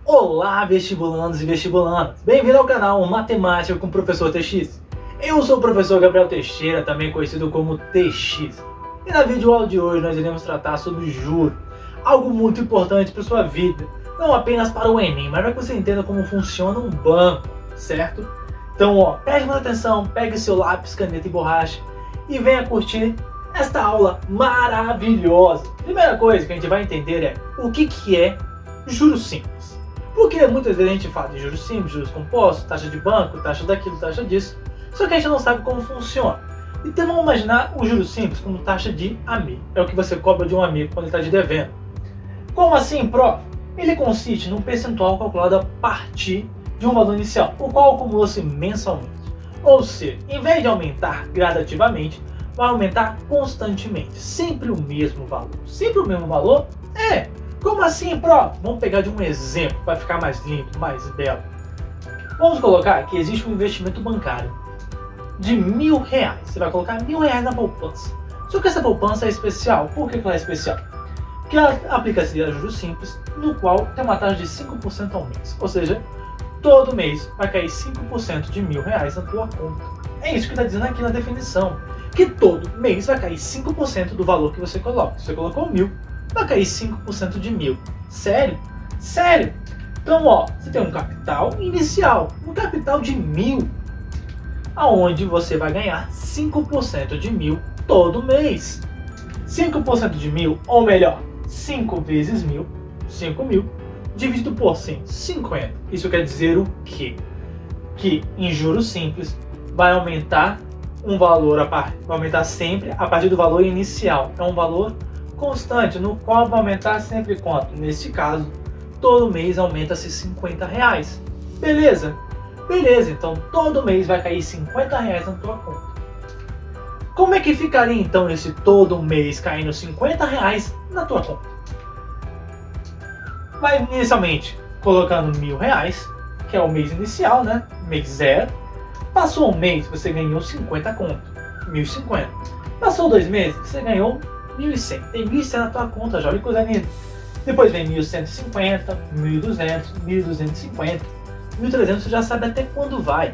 Olá, vestibulandos e vestibulandas! Bem-vindo ao canal Matemática com o Professor TX. Eu sou o professor Gabriel Teixeira, também conhecido como TX. E na videoaula de hoje nós iremos tratar sobre juros, algo muito importante para sua vida, não apenas para o Enem, mas para que você entenda como funciona um banco, certo? Então, preste muita atenção, pegue seu lápis, caneta e borracha e venha curtir esta aula maravilhosa. Primeira coisa que a gente vai entender é o que é juros simples. Porque muitas vezes a gente fala de juros simples, juros compostos, taxa de banco, taxa daquilo, taxa disso, só que a gente não sabe como funciona. Então vamos imaginar o juros simples como taxa de amigo. É o que você cobra de um amigo quando ele está te devendo. Como assim, prof? Ele consiste num percentual calculado a partir de um valor inicial, o qual acumula-se mensalmente. Ou seja, em vez de aumentar gradativamente, vai aumentar constantemente. Sempre o mesmo valor. Sempre o mesmo valor? Como assim, prof? Vamos pegar de um exemplo para ficar mais lindo, mais belo. Vamos colocar que existe um investimento bancário de R$1.000. Você vai colocar R$1.000 na poupança. Só que essa poupança é especial. Por que ela é especial? Porque ela aplica-se a juros simples, no qual tem uma taxa de 5% ao mês. Ou seja, todo mês vai cair 5% de R$1.000 na tua conta. É isso que está dizendo aqui na definição. Que todo mês vai cair 5% do valor que você coloca. Se você colocou 1.000, vai cair 5% de 1.000. Sério? Sério? Então, você tem um capital inicial, um capital de 1.000, aonde você vai ganhar 5% de 1.000 todo mês. 5% de 1.000, ou melhor, 5 vezes 1.000, 5.000, dividido por 100, 50. Isso quer dizer o quê? Que em juros simples vai aumentar um valor, vai aumentar sempre a partir do valor inicial. É um valor constante, no qual vai aumentar sempre quanto? Neste caso, todo mês aumenta-se R$50. Beleza? Beleza, então todo mês vai cair R$50 na tua conta. Como é que ficaria então esse todo mês caindo R$50 na tua conta? Vai inicialmente colocando R$1.000, que é o mês inicial, né? Mês 0. Passou um mês, você ganhou 50 conto, 1.050. Passou 2 meses, você ganhou 1.100. Tem 1.100 na tua conta, já olha que coisa linda. Depois vem 1.150, 1.200, 1.250, 1.300, você já sabe até quando vai.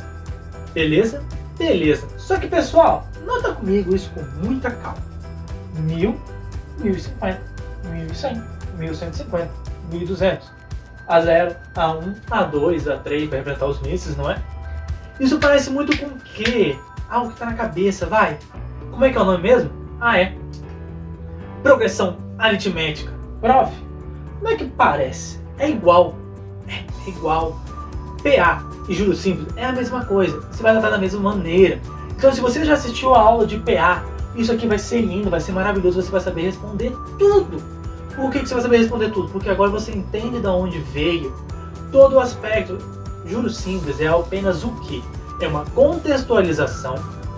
Beleza? Beleza. Só que, pessoal, nota comigo isso com muita calma. 1.000, 1.050, 1.100, 1.150, 1.200. A0, A1, A2, A3, vai representar os meses, não é? Isso parece muito com o quê? Algo que está na cabeça, vai. Como é que é o nome mesmo? Progressão aritmética. Prof, como é que parece? É igual. É igual. PA e juros simples é a mesma coisa. Você vai tratar da mesma maneira. Então, se você já assistiu a aula de PA, isso aqui vai ser lindo, vai ser maravilhoso. Você vai saber responder tudo. Por que você vai saber responder tudo? Porque agora você entende de onde veio todo o aspecto. Juros simples é apenas o quê? É uma contextualização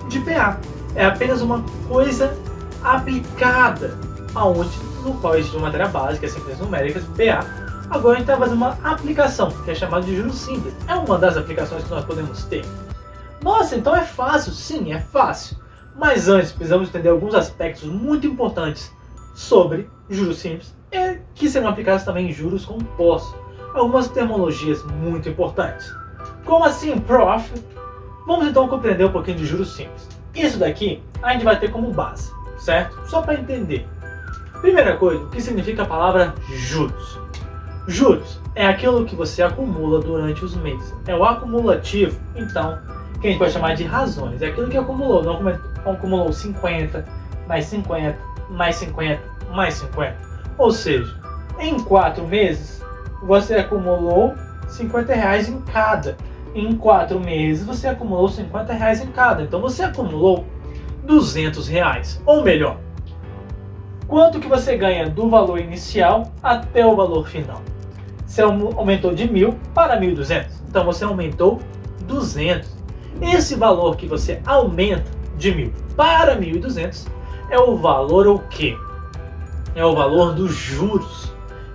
de PA. É apenas uma coisa aplicada aonde, no qual existe uma matéria básica, ciências numéricas, PA. Agora a gente está fazendo uma aplicação, que é chamada de juros simples. É uma das aplicações que nós podemos ter. Nossa, então é fácil? Sim, é fácil. Mas antes, precisamos entender alguns aspectos muito importantes sobre juros simples, que serão aplicados também em juros compostos. Algumas terminologias muito importantes. Como assim, prof? Vamos então compreender um pouquinho de juros simples. Isso daqui a gente vai ter como base, certo? Só para entender. Primeira coisa, o que significa a palavra juros? Juros é aquilo que você acumula durante os meses. É o acumulativo, então, que a gente pode chamar de razões. É aquilo que acumulou, não acumulou 50, mais 50, mais 50, mais 50. Ou seja, em 4 meses, você acumulou R$50 em cada. Em 4 meses, você acumulou R$50 em cada. Então, você acumulou R$200. Ou melhor, quanto que você ganha do valor inicial até o valor final? Você aumentou de 1.000 para 1.200. Então, você aumentou 200. Esse valor que você aumenta de 1.000 para 1.200 é o valor o quê? É o valor dos juros.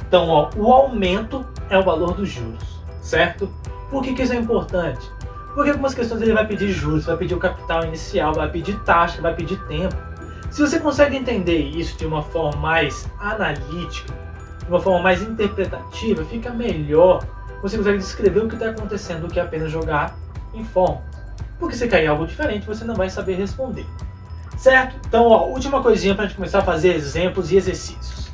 Então, o aumento é o valor dos juros, certo? Por que isso é importante? Porque algumas questões ele vai pedir juros, vai pedir o capital inicial, vai pedir taxa, vai pedir tempo. Se você consegue entender isso de uma forma mais analítica, de uma forma mais interpretativa, fica melhor você consegue descrever o que está acontecendo do que apenas jogar em forma. Porque se cair algo diferente, você não vai saber responder. Certo? Então, ó, última coisinha para a gente começar a fazer exemplos e exercícios.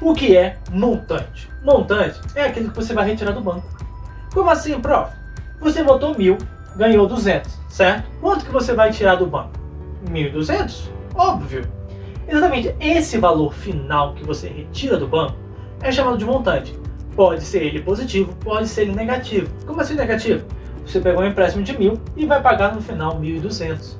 O que é montante? Montante é aquilo que você vai retirar do banco. Como assim, prof? Você botou 1.000, ganhou 200, certo? Quanto que você vai tirar do banco? 1.200? Óbvio. Exatamente esse valor final que você retira do banco é chamado de montante. Pode ser ele positivo, pode ser ele negativo. Como assim negativo? Você pegou um empréstimo de 1.000 e vai pagar no final 1.200.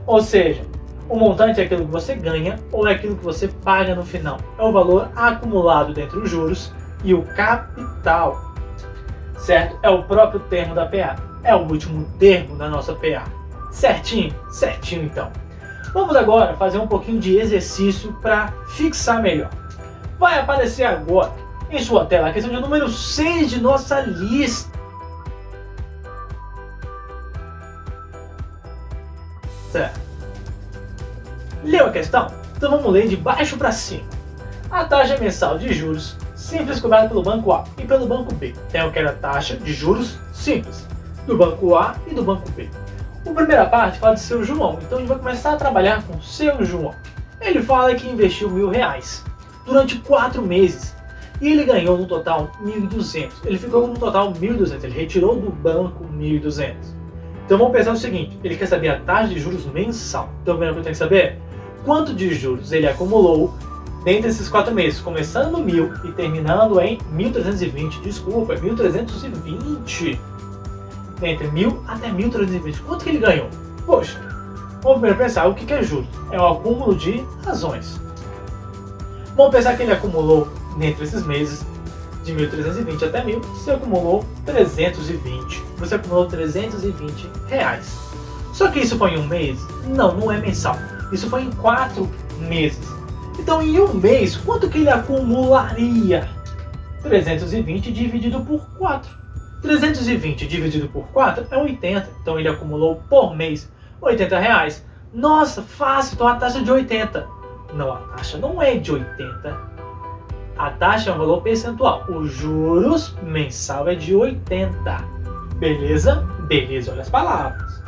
Ou seja, o montante é aquilo que você ganha ou é aquilo que você paga no final. É o valor acumulado entre os juros e o capital. Certo? É o próprio termo da PA. É o último termo da nossa PA. Certinho? Certinho então. Vamos agora fazer um pouquinho de exercício para fixar melhor. Vai aparecer agora em sua tela a questão de número 6 de nossa lista. Certo. Leu a questão? Então vamos ler de baixo para cima. A taxa mensal de juros simples cobrada pelo banco A e pelo banco B. Então eu quero a taxa de juros simples do banco A e do banco B. A primeira parte fala de seu João, então a gente vai começar a trabalhar com seu João. Ele fala que investiu R$1.000 durante 4 meses e ele ganhou no total 1.200. Ele ficou no total 1.200, ele retirou do banco 1.200. Então vamos pensar o seguinte, ele quer saber a taxa de juros mensal. Então a primeira coisa que tem que saber é quanto de juros ele acumulou dentre esses 4 meses, começando no 1.000 e terminando em 1.320, desculpa, 1.320. Entre 1.000 até 1.320. Quanto que ele ganhou? Poxa, vamos primeiro pensar o que é juros. É um acúmulo de razões. Vamos pensar que ele acumulou, entre esses meses, de 1.320 até 1.000, você acumulou 320. Você acumulou R$320. Só que isso foi em um mês? Não, não é mensal. Isso foi em 4 meses. Então, em um mês, quanto que ele acumularia? 320 dividido por 4. 320 dividido por 4 é 80. Então, ele acumulou por mês R$80. Nossa, fácil, então a taxa é de 80. Não, a taxa não é de 80. A taxa é um valor percentual. Os juros mensal é de 80. Beleza? Beleza, olha as palavras.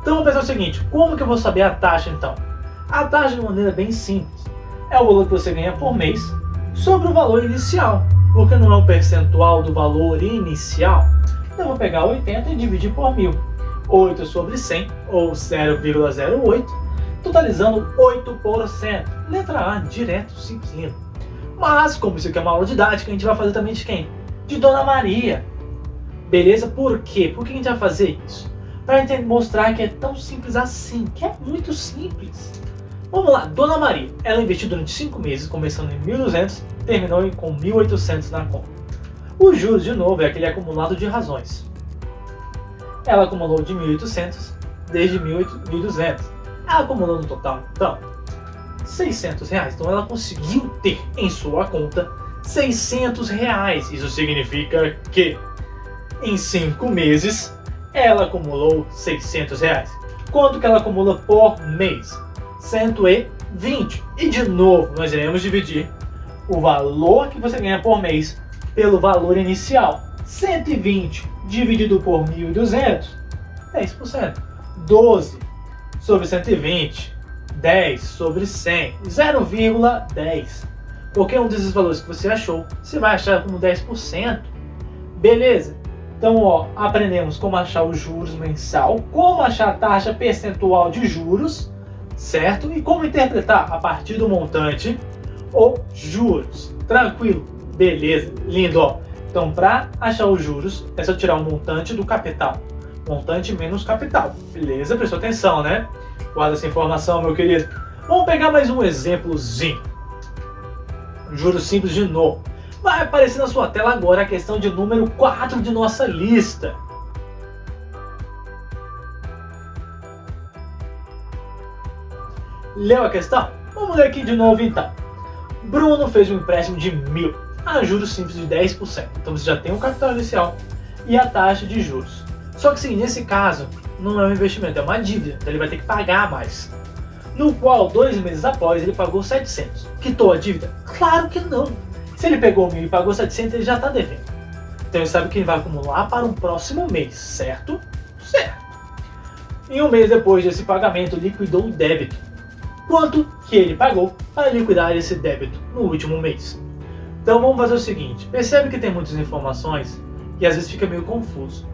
Então, vamos pensar o seguinte, como que eu vou saber a taxa, então? A taxa, de maneira bem simples, é o valor que você ganha por mês sobre o valor inicial, porque não é um percentual do valor inicial. Então eu vou pegar 80 e dividir por 1.000. 8 sobre 100, ou 0,08, totalizando 8%. Letra A, direto, simples. Mas, como isso aqui é uma aula didática, a gente vai fazer também de quem? De Dona Maria. Beleza? Por quê? Por que a gente vai fazer isso? Para mostrar que é tão simples assim, que é muito simples. Vamos lá, Dona Maria, ela investiu durante 5 meses, começando em 1.200, terminou com 1.800 na conta. Os juros, de novo, é aquele acumulado de razões. Ela acumulou de 1.800 desde 1.200. Ela acumulou no total, então, R$600. Então ela conseguiu ter em sua conta R$600. Isso significa que em 5 meses ela acumulou R$600. Quanto que ela acumula por mês? 120. E de novo, nós iremos dividir o valor que você ganha por mês pelo valor inicial. 120 dividido por 1.200, 10%. 12 sobre 120, 10 sobre 100, 0,10. Qualquer um desses valores que você achou, você vai achar como 10%. Beleza? Então, ó, aprendemos como achar os juros mensal, como achar a taxa percentual de juros, certo? E como interpretar a partir do montante ou juros. Tranquilo? Beleza? Lindo, ó. Então, para achar os juros, é só tirar o montante do capital. Montante menos capital. Beleza? Prestou atenção, né? Guarda essa informação, meu querido. Vamos pegar mais um exemplozinho. Juros simples de novo. Vai aparecer na sua tela agora a questão de número 4 de nossa lista. Leu a questão? Vamos ler aqui de novo então. Bruno fez um empréstimo de 1.000 a juros simples de 10%. Então você já tem o capital inicial e a taxa de juros. Só que sim, nesse caso, não é um investimento, é uma dívida. Então ele vai ter que pagar mais. No qual, 2 meses após, ele pagou 700. Quitou a dívida? Claro que não. Se ele pegou 1.000 e pagou 700, ele já está devendo. Então ele sabe que ele vai acumular para um próximo mês, certo? Certo. E um mês depois desse pagamento, liquidou o débito. Quanto que ele pagou para liquidar esse débito no último mês? Então vamos fazer o seguinte, percebe que tem muitas informações e às vezes fica meio confuso,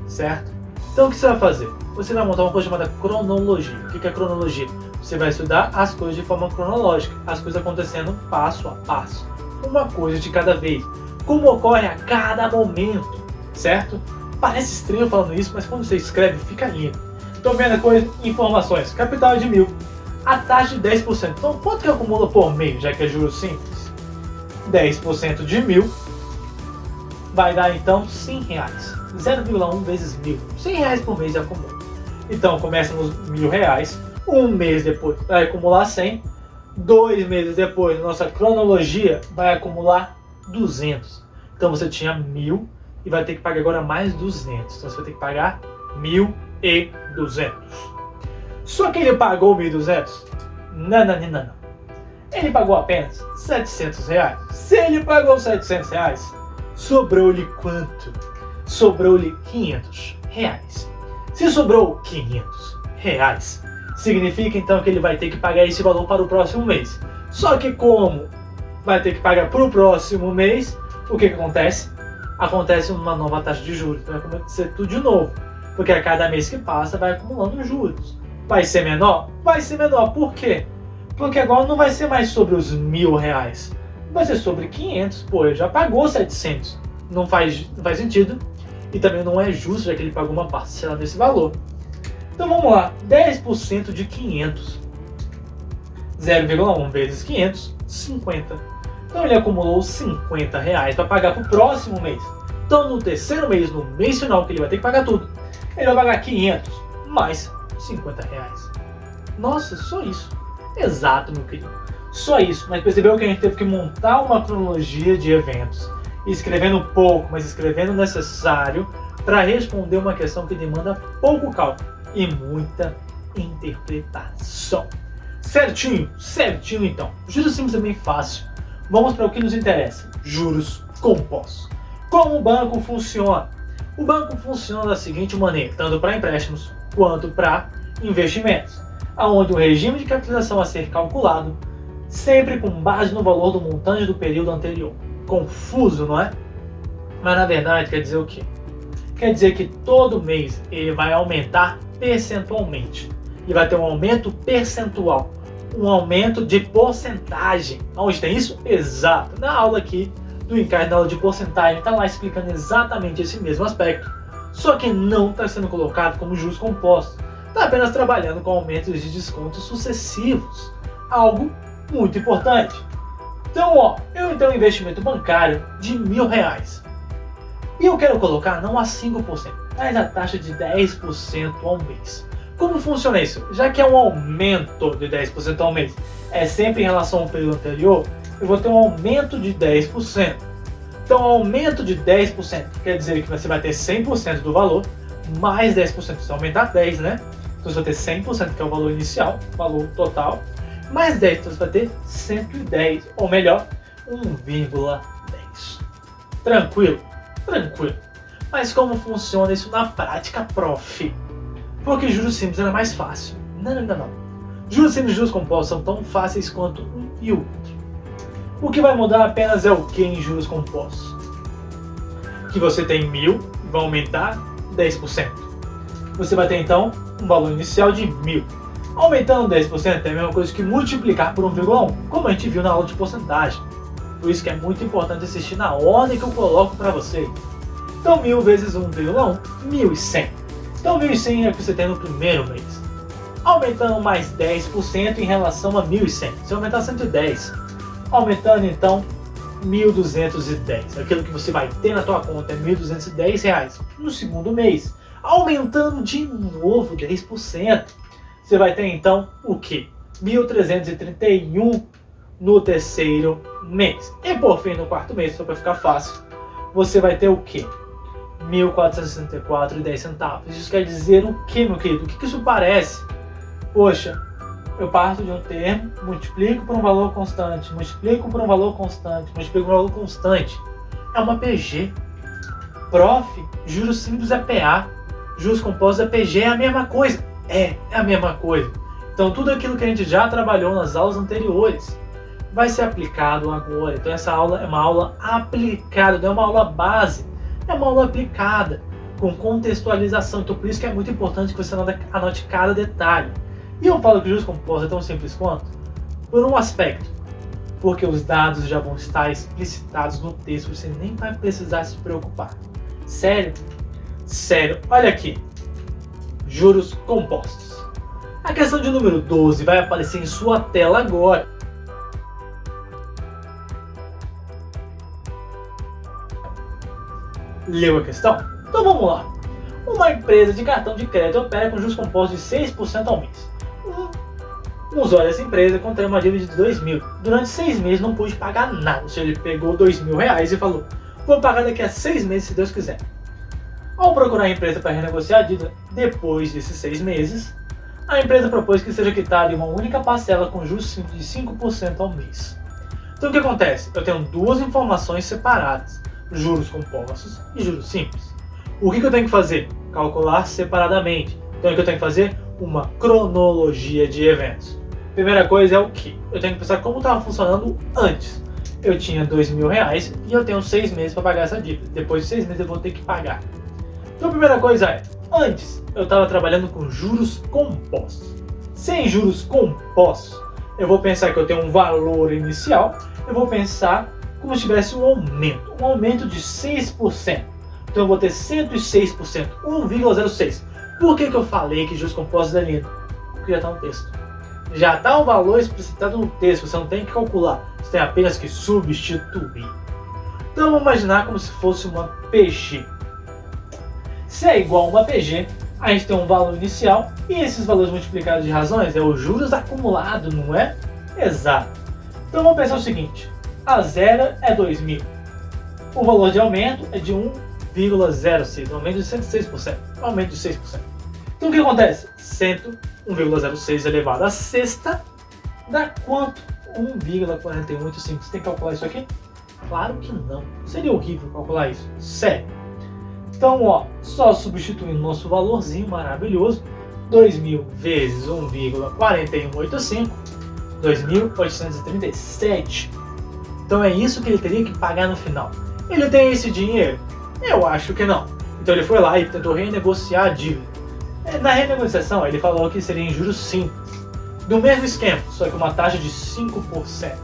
certo? Então o que você vai fazer? Você vai montar uma coisa chamada cronologia. O que é cronologia? Você vai estudar as coisas de forma cronológica, as coisas acontecendo passo a passo, uma coisa de cada vez, como ocorre a cada momento, certo? Parece estranho falando isso, mas quando você escreve fica lindo. Então primeira coisa, informações, capital é de 1.000, a taxa de 10%, então quanto que acumula por mês, já que é juros simples? 10% de 1.000 vai dar então R$100, 0,1 vezes 1.000, R$100 por mês de acumula. Então começa nos R$1.000, um mês depois vai acumular 100, 2 meses depois, nossa cronologia vai acumular 200. Então você tinha 1.000 e vai ter que pagar agora mais 200. Então você vai ter que pagar 1.200. Só que ele pagou 1.200? Não. Ele pagou apenas R$700. Se ele pagou R$700, sobrou-lhe quanto? Sobrou-lhe R$500. Se sobrou R$500, significa então que ele vai ter que pagar esse valor para o próximo mês. Só que como vai ter que pagar para o próximo mês, o que acontece? Acontece uma nova taxa de juros. Então vai acontecer tudo de novo. Porque a cada mês que passa vai acumulando juros. Vai ser menor? Vai ser menor. Por quê? Porque agora não vai ser mais sobre os R$1.000. Vai ser sobre 500. Pô, ele já pagou 700. Não faz sentido. E também não é justo, já que ele pagou uma parcela desse valor. Então vamos lá. 10% de 500. 0,1 vezes 500, 50. Então ele acumulou R$50 para pagar para o próximo mês. Então no terceiro mês, no mês final, que ele vai ter que pagar tudo, ele vai pagar 500 mais R$50. Nossa, só isso. Exato, meu querido. Só isso. Mas percebeu que a gente teve que montar uma cronologia de eventos, escrevendo pouco, mas escrevendo o necessário para responder uma questão que demanda pouco cálculo e muita interpretação. Certinho então. Juros simples é bem fácil. Vamos para o que nos interessa. Juros compostos. Como o banco funciona? O banco funciona da seguinte maneira, tanto para empréstimos quanto para investimentos, onde o regime de capitalização a ser calculado sempre com base no valor do montante do período anterior. Confuso, não é? Mas na verdade quer dizer o quê? Quer dizer que todo mês ele vai aumentar percentualmente. E vai ter um aumento percentual, um aumento de porcentagem. Onde tem isso? Exato. Na aula aqui do Encaixe, na aula de porcentagem, está lá explicando exatamente esse mesmo aspecto. Só que não está sendo colocado como juros compostos. Está apenas trabalhando com aumentos de descontos sucessivos. Algo muito importante. Então, eu tenho um investimento bancário de R$1.000. E eu quero colocar não a 5%, mas a taxa de 10% ao mês. Como funciona isso? Já que é um aumento de 10% ao mês, é sempre em relação ao período anterior, eu vou ter um aumento de 10%. Então, aumento de 10% quer dizer que você vai ter 100% do valor, mais 10%. Se aumentar 10, né? Então, você vai ter 100%, que é o valor inicial, valor total, mais 10, então você vai ter 110, ou melhor, 1,10. Tranquilo? Tranquilo. Mas como funciona isso na prática, prof? Porque juros simples era mais fácil. Não. Juros simples e juros compostos são tão fáceis quanto um e o outro. O que vai mudar apenas é o que em juros compostos? Que você tem 1.000 e vai aumentar 10%. Você vai ter então um valor inicial de 1.000. Aumentando 10% é a mesma coisa que multiplicar por 1,1, como a gente viu na aula de porcentagem. Por isso que é muito importante assistir na ordem que eu coloco para você. Então 1.000 vezes 1,1, 1.100. Então 1.100 é o que você tem no primeiro mês. Aumentando mais 10% em relação a 1.100. Se aumentar 110, aumentando então 1.210. Aquilo que você vai ter na tua conta é R$1.210 no segundo mês. Aumentando de novo 10%. Você vai ter então o que? 1.331 no terceiro mês. E por fim, no quarto mês, só para ficar fácil, você vai ter o que? 1.464,10. Isso quer dizer o que, meu querido? O que isso parece? Poxa, eu parto de um termo, multiplico por um valor constante, multiplico por um valor constante, multiplico por um valor constante. É uma PG. Prof, juros simples é PA, juros compostos é PG, é a mesma coisa. É a mesma coisa. Então tudo aquilo que a gente já trabalhou nas aulas anteriores vai ser aplicado agora. Então essa aula é uma aula aplicada, não é uma aula base, é uma aula aplicada, com contextualização. Então por isso que é muito importante que você anote cada detalhe. E eu falo que juros compostos é tão simples quanto? Por um aspecto, porque os dados já vão estar explicitados no texto, você nem vai precisar se preocupar. Sério? Sério, olha aqui. Juros compostos. A questão de número 12 vai aparecer em sua tela agora. Leu a questão? Então vamos lá. Uma empresa de cartão de crédito opera com juros compostos de 6% ao mês. Um usuário dessa empresa contraiu uma dívida de 2 mil. Durante 6 meses não pôde pagar nada. Ou seja, ele pegou 2 mil reais e falou: vou pagar daqui a 6 meses se Deus quiser. Ao procurar a empresa para renegociar a dívida depois desses 6 meses, a empresa propôs que seja quitada em uma única parcela com juros de 5% ao mês. Então o que acontece? Eu tenho duas informações separadas: juros compostos e juros simples. O que eu tenho que fazer? Calcular separadamente. Então o que eu tenho que fazer? Uma cronologia de eventos. Primeira coisa é o que? Eu tenho que pensar como estava funcionando antes. Eu tinha 2 mil reais e eu tenho 6 meses para pagar essa dívida. Depois de 6 meses eu vou ter que pagar. Então a primeira coisa é, antes eu estava trabalhando com juros compostos. Sem juros compostos, eu vou pensar que eu tenho um valor inicial, eu vou pensar como se tivesse um aumento de 6%. Então eu vou ter 106%, 1,06. Por que eu falei que juros compostos é lindo? Porque já está no texto. Já está o valor explicitado no texto, você não tem que calcular, você tem apenas que substituir. Então vamos imaginar como se fosse uma PG. Se é igual a uma PG, a gente tem um valor inicial e esses valores multiplicados de razões é os juros acumulados, não é? Exato. Então vamos pensar o seguinte: a zero é 2 mil. O valor de aumento é de 1,06, um aumento de 106%, um aumento de 6%. Então o que acontece? 101,06 elevado à sexta dá quanto? 1,485. Você tem que calcular isso aqui? Claro que não. Seria horrível calcular isso. Sério. Então, ó, só substituindo nosso valorzinho maravilhoso, 2.000 vezes 1,4185, 2.837. Então é isso que ele teria que pagar no final. Ele tem esse dinheiro? Eu acho que não. Então ele foi lá e tentou renegociar a dívida. Na renegociação ele falou que seria em juros simples, do mesmo esquema, só que uma taxa de 5%.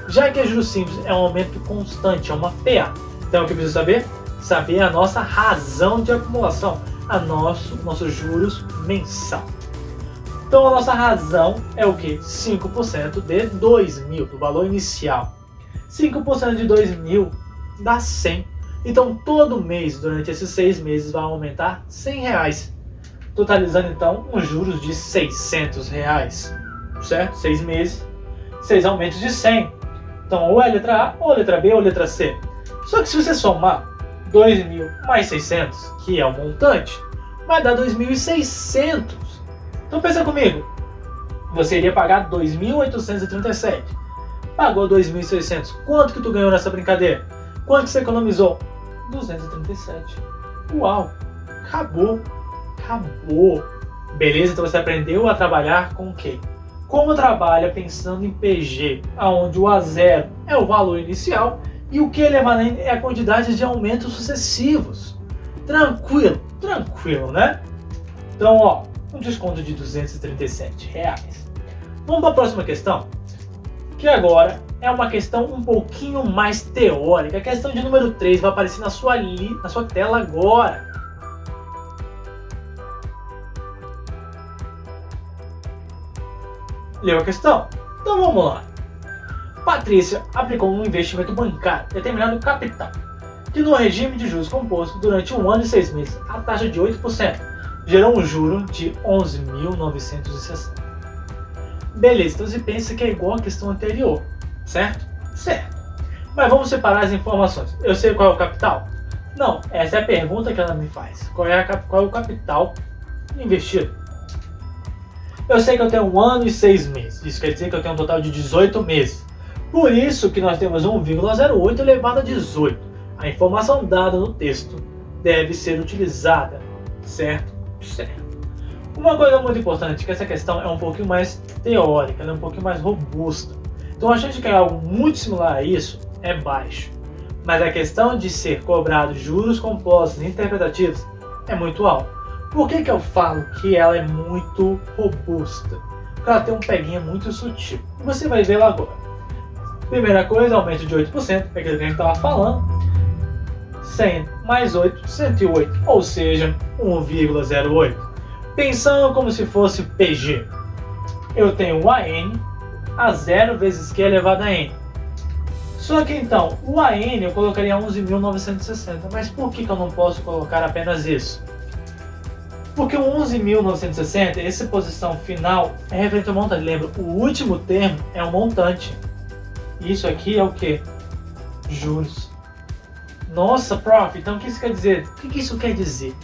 Já que juros simples é um aumento constante, é uma PA. Então o que eu preciso saber? Saber a nossa razão de acumulação, nosso juros mensal. Então a nossa razão é o que? 5% de 2 mil, do valor inicial. 5% de 2 mil dá 100. Então todo mês, durante esses 6 meses, vai aumentar 100 reais. Totalizando então uns juros de 600 reais. Certo? 6 meses, 6 aumentos de 100. Então ou é a letra A, ou a letra B, ou a letra C. Só que se você somar 2 mil mais 600, que é o montante, vai dar 2.600. Então pensa comigo, você iria pagar 2.837, pagou 2.600, quanto que tu ganhou nessa brincadeira? Quanto que você economizou? 237. Uau, acabou. Beleza, então você aprendeu a trabalhar com o quê? Como trabalha pensando em PG, onde o A0 é o valor inicial e o que elevado é a quantidade de aumentos sucessivos. Tranquilo, né? Então, ó, um desconto de 237 reais. Vamos para a próxima questão, que agora é uma questão um pouquinho mais teórica. A questão de número 3 vai aparecer na sua tela agora. Leu a questão? Então vamos lá. Patrícia aplicou um investimento bancário determinado capital, que no regime de juros composto durante 1 ano e 6 meses, a taxa de 8%, gerou um juro de 11.960. Beleza, então você pensa que é igual a questão anterior, certo? Certo. Mas vamos separar as informações. Eu sei qual é o capital? Não, essa é a pergunta que ela me faz. Qual é o capital investido? Eu sei que eu tenho 1 ano e 6 meses. Isso quer dizer que eu tenho um total de 18 meses. Por isso que nós temos 1,08 elevado a 18. A informação dada no texto deve ser utilizada, certo? Certo. Uma coisa muito importante é que essa questão é um pouquinho mais teórica, ela é um pouquinho mais robusta. Então a chance de cair algo muito similar a isso é baixo. Mas a questão de ser cobrado juros compostos interpretativos é muito alta. Por que eu falo que ela é muito robusta? Porque ela tem um peguinha muito sutil. E você vai ver lá agora. Primeira coisa, aumento de 8%, é aquilo que a gente estava falando. 100 mais 8, 108, ou seja, 1,08. Pensando como se fosse PG. Eu tenho o AN a 0 vezes Q elevado a N. Só que então, o AN eu colocaria 11.960, mas por que eu não posso colocar apenas isso? Porque o 11.960, essa posição final, é referente ao montante. Lembra, o último termo é um montante. Isso aqui é o que? Juros. Nossa, prof, então o que isso quer dizer? O que isso quer dizer?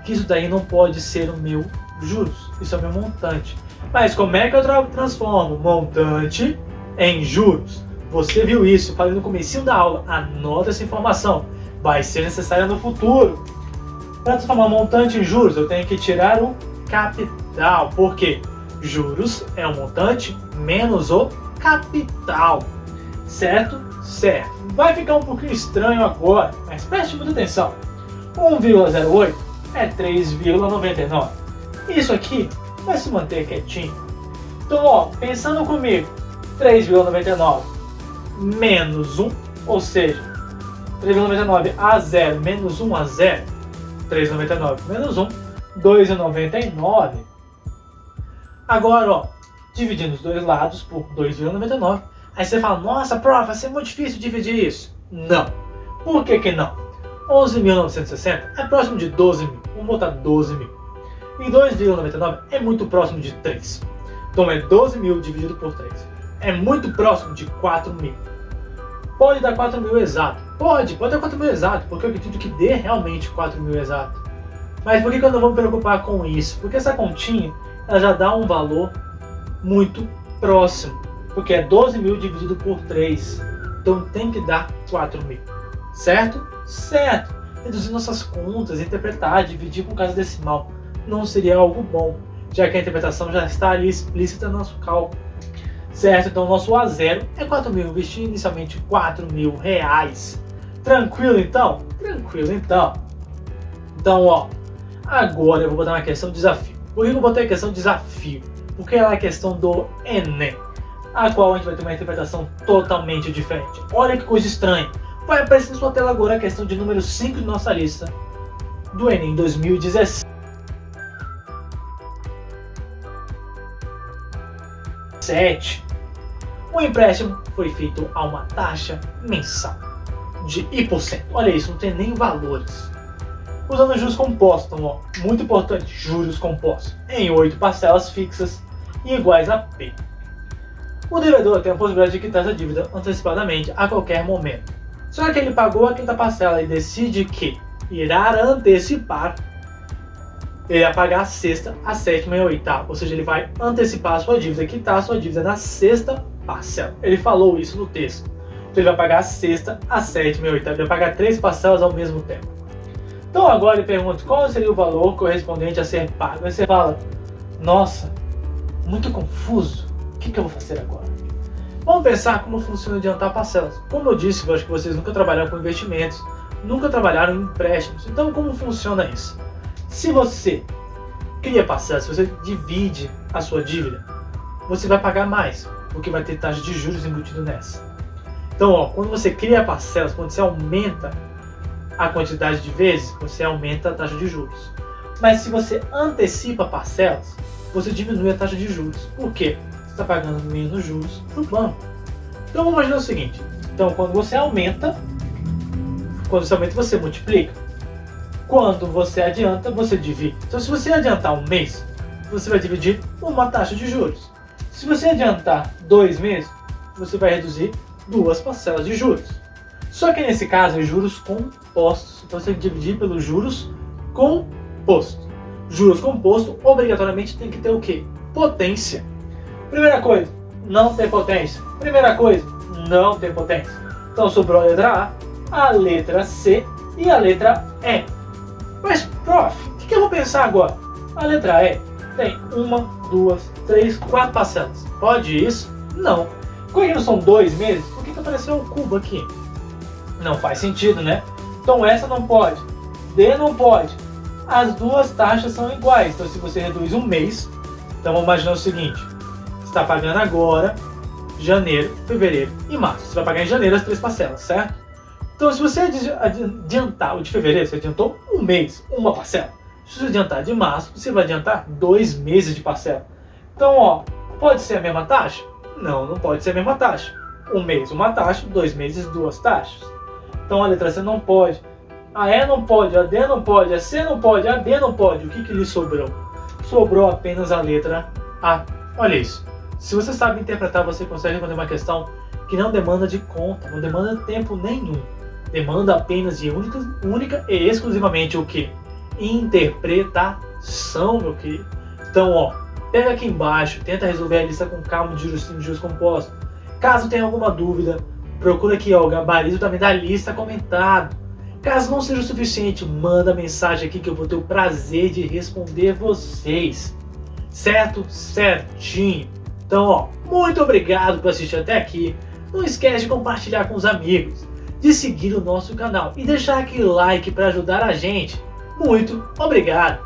Que isso daí não pode ser o meu juros, isso é o meu montante. Mas como é que eu transformo montante em juros? Você viu isso, falei no comecinho da aula, anota essa informação, vai ser necessária no futuro. Para transformar montante em juros, eu tenho que tirar o capital, porque juros é o montante menos o capital, certo? Certo. Vai ficar um pouquinho estranho agora, mas preste muita atenção. 1,08 é 3,99. Isso aqui vai se manter quietinho. Então, ó, pensando comigo, 3,99 menos 1, ou seja, 3,99 a 0 menos 1 a 0, 3,99 menos 1, 2,99. Agora, ó, dividindo os dois lados por 2,99, aí você fala, nossa, prof, vai ser muito difícil dividir isso. Não. Por que que não? 11.960 é próximo de 12.000. Vamos botar 12.000. E 2,99 é muito próximo de 3. Então é 12.000 dividido por 3. É muito próximo de 4.000. Pode dar 4.000 exato. Pode dar 4.000 exato, porque eu acredito que dê realmente 4.000 exato. Mas por que eu não vou me preocupar com isso? Porque essa continha, ela já dá um valor muito próximo. Porque é 12.000 dividido por 3. Então tem que dar 4.000. Certo? Certo. Reduzir nossas contas, interpretar, dividir com casa decimal não seria algo bom, já que a interpretação já está ali explícita no nosso cálculo. Certo? Então o nosso A0 é 4.000, investir inicialmente R$4.000. Tranquilo então? Tranquilo então. Então, ó, agora eu vou botar uma questão de desafio. Por que eu botei a questão de desafio? Porque ela é a questão do Enem, a qual a gente vai ter uma interpretação totalmente diferente. Olha que coisa estranha. Vai aparecer na sua tela agora a questão de número 5 de nossa lista do Enem 2017. O empréstimo foi feito a uma taxa mensal de I%. Olha isso, não tem nem valores. Usando juros compostos, então, ó, muito importante, juros compostos, em 8 parcelas fixas e iguais a P. O devedor tem a possibilidade de quitar essa dívida antecipadamente a qualquer momento. Só que ele pagou a quinta parcela e decide que irá antecipar, ele vai pagar a sexta, a sétima e a oitava. Ou seja, ele vai antecipar a sua dívida, quitar a sua dívida na sexta parcela. Ele falou isso no texto. Então ele vai pagar a sexta, a sétima e a oitava. Ele vai pagar 3 parcelas ao mesmo tempo. Então agora ele pergunta qual seria o valor correspondente a ser pago. Aí você fala, nossa, muito confuso. O que eu vou fazer agora? Vamos pensar como funciona adiantar parcelas. Como eu disse, eu acho que vocês nunca trabalharam com investimentos, nunca trabalharam em empréstimos. Então como funciona isso? Se você cria parcelas, se você divide a sua dívida, você vai pagar mais, porque vai ter taxa de juros embutido nessa. Então, ó, quando você cria parcelas, quando você aumenta a quantidade de vezes, você aumenta a taxa de juros. Mas se você antecipa parcelas, você diminui a taxa de juros. Por quê? Você está pagando menos juros para o banco. Então vamos imaginar o seguinte. Então quando você aumenta, você multiplica. Quando você adianta, você divide. Então se você adiantar um mês, você vai dividir uma taxa de juros. Se você adiantar 2 meses, você vai reduzir 2 parcelas de juros. Só que nesse caso é juros compostos. Então você tem que dividir pelos juros compostos. Juros compostos obrigatoriamente tem que ter o quê? Potência. Primeira coisa, não tem potência. Primeira coisa, não tem potência. Então sobrou a letra A letra C e a letra E. pensar agora. A letra E tem 1, 2, 3, 4 parcelas. Pode isso? Não. Como não são 2 meses, por que apareceu um cubo aqui? Não faz sentido, né? Então essa não pode. D não pode. As duas taxas são iguais. Então se você reduz um mês, então vamos imaginar o seguinte. Você está pagando agora, janeiro, fevereiro e março. Você vai pagar em janeiro as 3 parcelas, certo? Então se você adiantar o de fevereiro, você adiantou um mês, uma parcela. Se você adiantar de março, você vai adiantar 2 meses de parcela. Então, ó, pode ser a mesma taxa? Não, não pode ser a mesma taxa. Um mês, uma taxa, 2 meses, 2 taxas. Então a letra C não pode. A E não pode, a D não pode, a C não pode, a D não pode. O que lhe sobrou? Sobrou apenas a letra A. Olha isso. Se você sabe interpretar, você consegue responder uma questão que não demanda de conta, não demanda tempo nenhum. Demanda apenas de única e exclusivamente o que? Interpretação, meu querido. Então, ó, pega aqui embaixo, tenta resolver a lista com calma de juros simples, juros compostos. Caso tenha alguma dúvida, procura aqui, ó, o gabarito também da lista comentado. Caso não seja o suficiente, manda mensagem aqui que eu vou ter o prazer de responder vocês. Certo? Certinho. Então, ó, muito obrigado por assistir até aqui. Não esquece de compartilhar com os amigos, de seguir o nosso canal e deixar aquele like para ajudar a gente. Muito obrigado!